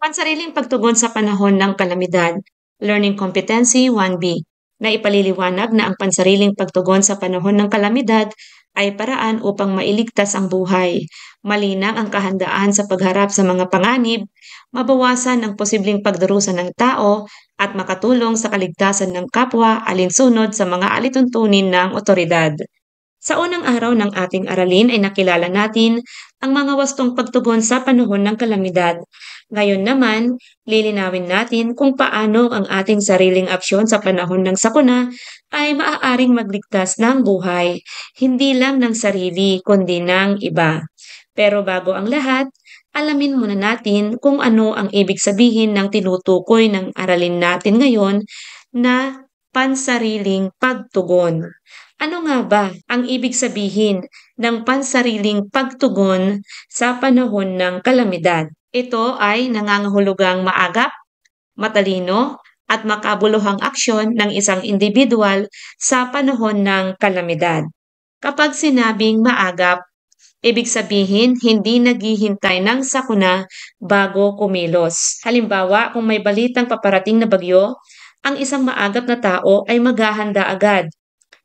Pansariling pagtugon sa panahon ng kalamidad, Learning Competency 1B, na ipaliliwanag na ang pansariling pagtugon sa panahon ng kalamidad ay paraan upang mailigtas ang buhay, malinang ang kahandaan sa pagharap sa mga panganib, mabawasan ang posibleng pagdurusa ng tao, at makatulong sa kaligtasan ng kapwa alinsunod sa mga alituntunin ng otoridad. Sa unang araw ng ating aralin ay nakilala natin ang mga wastong pagtugon sa panahon ng kalamidad. Ngayon naman, lilinawin natin kung paano ang ating sariling aksyon sa panahon ng sakuna ay maaaring magligtas ng buhay, hindi lang ng sarili kundi ng iba. Pero bago ang lahat, alamin muna natin kung ano ang ibig sabihin ng tinutukoy ng aralin natin ngayon na pansariling pagtugon. Ano nga ba ang ibig sabihin ng pansariling pagtugon sa panahon ng kalamidad? Ito ay nangangahulugang maagap, matalino, at makabuluhang aksyon ng isang individual sa panahon ng kalamidad. Kapag sinabing maagap, ibig sabihin hindi naghihintay ng sakuna bago kumilos. Halimbawa, kung may balitang paparating na bagyo, ang isang maagap na tao ay maghahanda agad,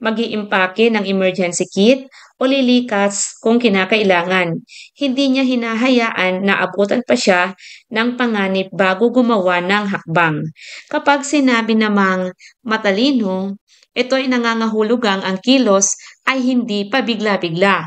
mag-iimpake ng emergency kit o lilikas kung kinakailangan. Hindi niya hinahayaan na abutan pa siya ng panganib bago gumawa ng hakbang. Kapag sinabi namang matalino, ito ay nangangahulugang ang kilos ay hindi pa bigla-bigla.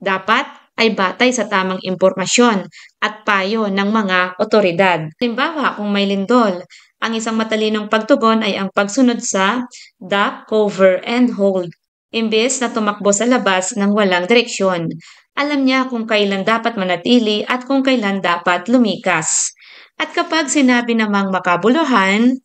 Dapat ay batay sa tamang impormasyon at payo ng mga otoridad. Halimbawa, kung may lindol, ang isang matalinong pagtugon ay ang pagsunod sa duck, cover, and hold. Imbes na tumakbo sa labas ng walang direksyon, alam niya kung kailan dapat manatili at kung kailan dapat lumikas. At kapag sinabi namang makabuluhan,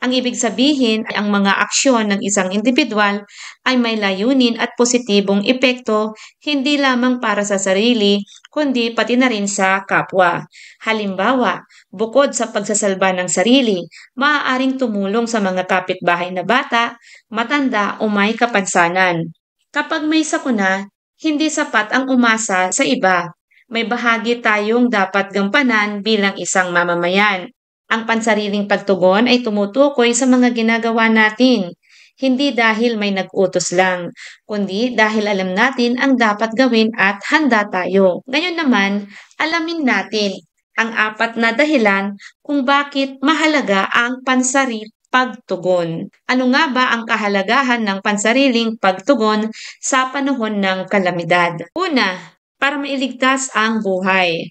ang ibig sabihin ay ang mga aksyon ng isang individual ay may layunin at positibong epekto hindi lamang para sa sarili kundi pati na rin sa kapwa. Halimbawa, bukod sa pagsasalba ng sarili, maaaring tumulong sa mga kapitbahay na bata, matanda o may kapansanan. Kapag may sakuna, hindi sapat ang umasa sa iba. May bahagi tayong dapat gampanan bilang isang mamamayan. Ang pansariling pagtugon ay tumutukoy sa mga ginagawa natin, hindi dahil may nag-utos lang, kundi dahil alam natin ang dapat gawin at handa tayo. Ngayon naman, alamin natin ang 4 na dahilan kung bakit mahalaga ang pansariling pagtugon. Ano nga ba ang kahalagahan ng pansariling pagtugon sa panahon ng kalamidad? Una, para mailigtas ang buhay.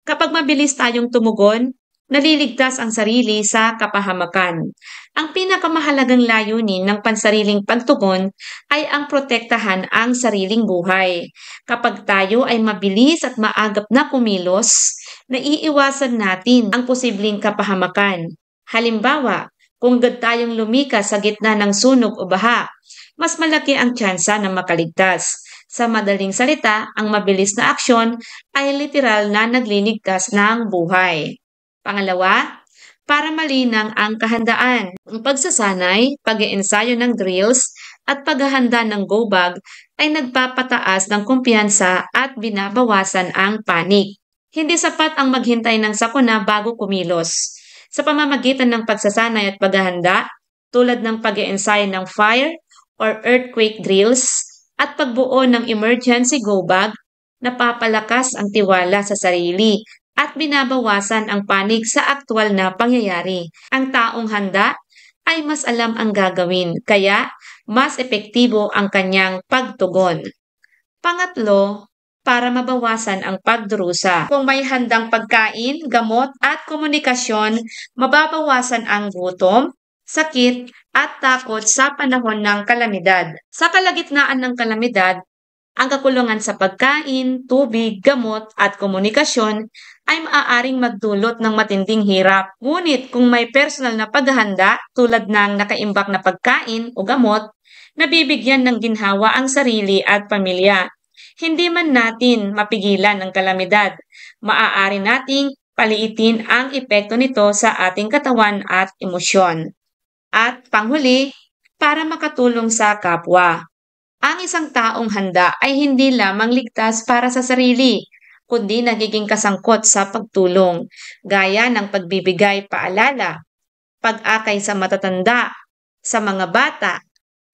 Kapag mabilis tayong tumugon, naliligtas ang sarili sa kapahamakan. Ang pinakamahalagang layunin ng pansariling pagtugon ay ang protektahan ang sariling buhay. Kapag tayo ay mabilis at maagap na kumilos, naiiwasan natin ang posibleng kapahamakan. Halimbawa, kung agad tayong lumikas sa gitna ng sunog o baha, mas malaki ang tsansa na makaligtas. Sa madaling salita, ang mabilis na aksyon ay literal na nagliligtas ng buhay. Pangalawa, para malinang ang kahandaan. Ang pagsasanay, pag-iensayo ng drills, at paghahanda ng go bag ay nagpapataas ng kumpiyansa at binabawasan ang panik. Hindi sapat ang maghintay ng sakuna bago kumilos. Sa pamamagitan ng pagsasanay at paghahanda, tulad ng pag-iensayo ng fire or earthquake drills at pagbuo ng emergency go bag, napapalakas ang tiwala sa sarili at binabawasan ang panig sa aktwal na pangyayari. Ang taong handa ay mas alam ang gagawin, kaya mas epektibo ang kanyang pagtugon. Pangatlo, para mabawasan ang pagdurusa. Kung may handang pagkain, gamot at komunikasyon, mababawasan ang gutom, sakit at takot sa panahon ng kalamidad. Sa kalagitnaan ng kalamidad, ang kakulangan sa pagkain, tubig, gamot at komunikasyon ay maaaring magdulot ng matinding hirap. Ngunit kung may personal na paghahanda tulad ng nakaimbak na pagkain o gamot, nabibigyan ng ginhawa ang sarili at pamilya. Hindi man natin mapigilan ang kalamidad, maaari nating paliitin ang epekto nito sa ating katawan at emosyon. At panghuli, para makatulong sa kapwa. Ang isang taong handa ay hindi lamang ligtas para sa sarili, kundi nagiging kasangkot sa pagtulong, gaya ng pagbibigay paalala, pag-akay sa matatanda, sa mga bata,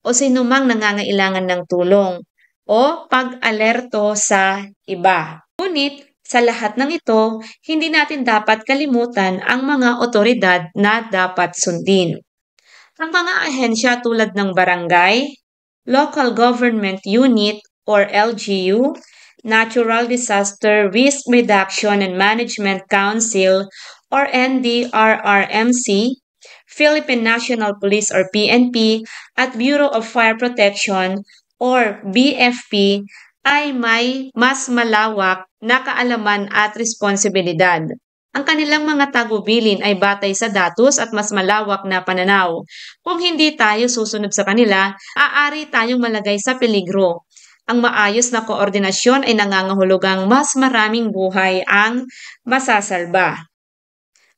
o sinumang nangangailangan ng tulong, o pag-alerto sa iba. Ngunit sa lahat ng ito, hindi natin dapat kalimutan ang mga otoridad na dapat sundin. Ang mga ahensya tulad ng barangay, Local Government Unit or LGU, Natural Disaster Risk Reduction and Management Council or NDRRMC, Philippine National Police or PNP, at Bureau of Fire Protection or BFP ay may mas malawak na kaalaman at responsibilidad. Ang kanilang mga tagubilin ay batay sa datos at mas malawak na pananaw. Kung hindi tayo susunod sa kanila, aari tayong malagay sa peligro. Ang maayos na koordinasyon ay nangangahulugang mas maraming buhay ang masasalba.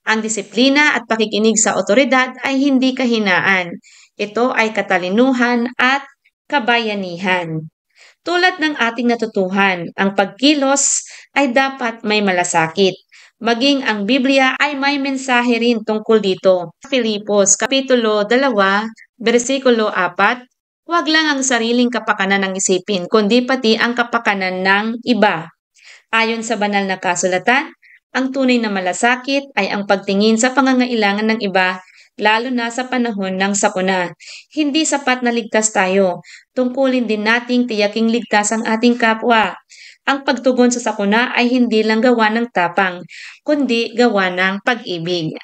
Ang disiplina at pakikinig sa otoridad ay hindi kahinaan. Ito ay katalinuhan at kabayanihan. Tulad ng ating natutuhan, ang pagkilos ay dapat may malasakit. Maging ang Biblia ay may mensahe rin tungkol dito. Filipos, Kapitulo 2, versikulo 4, huwag lang ang sariling kapakanan ng isipin, kundi pati ang kapakanan ng iba. Ayon sa banal na kasulatan, ang tunay na malasakit ay ang pagtingin sa pangangailangan ng iba, lalo na sa panahon ng sakuna. Hindi sapat na ligtas tayo. Tungkulin din nating tiyaking ligtas ang ating kapwa. Ang pagtugon sa sakuna ay hindi lang gawa ng tapang, kundi gawa ng pag-ibig.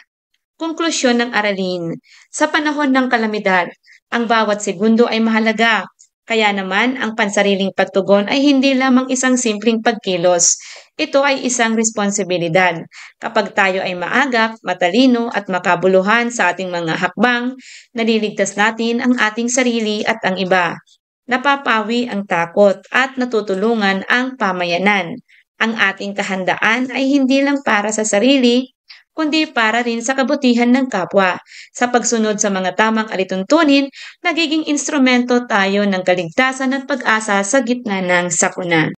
Konklusyon ng aralin. Sa panahon ng kalamidad, ang bawat segundo ay mahalaga. Kaya naman, ang pansariling pagtugon ay hindi lamang isang simpleng pagkilos. Ito ay isang responsibilidad. Kapag tayo ay maagap, matalino at makabuluhan sa ating mga hakbang, naliligtas natin ang ating sarili at ang iba. Napapawi ang takot at natutulungan ang pamayanan. Ang ating kahandaan ay hindi lang para sa sarili, kundi para rin sa kabutihan ng kapwa. Sa pagsunod sa mga tamang alituntunin, nagiging instrumento tayo ng kaligtasan at pag-asa sa gitna ng sakuna.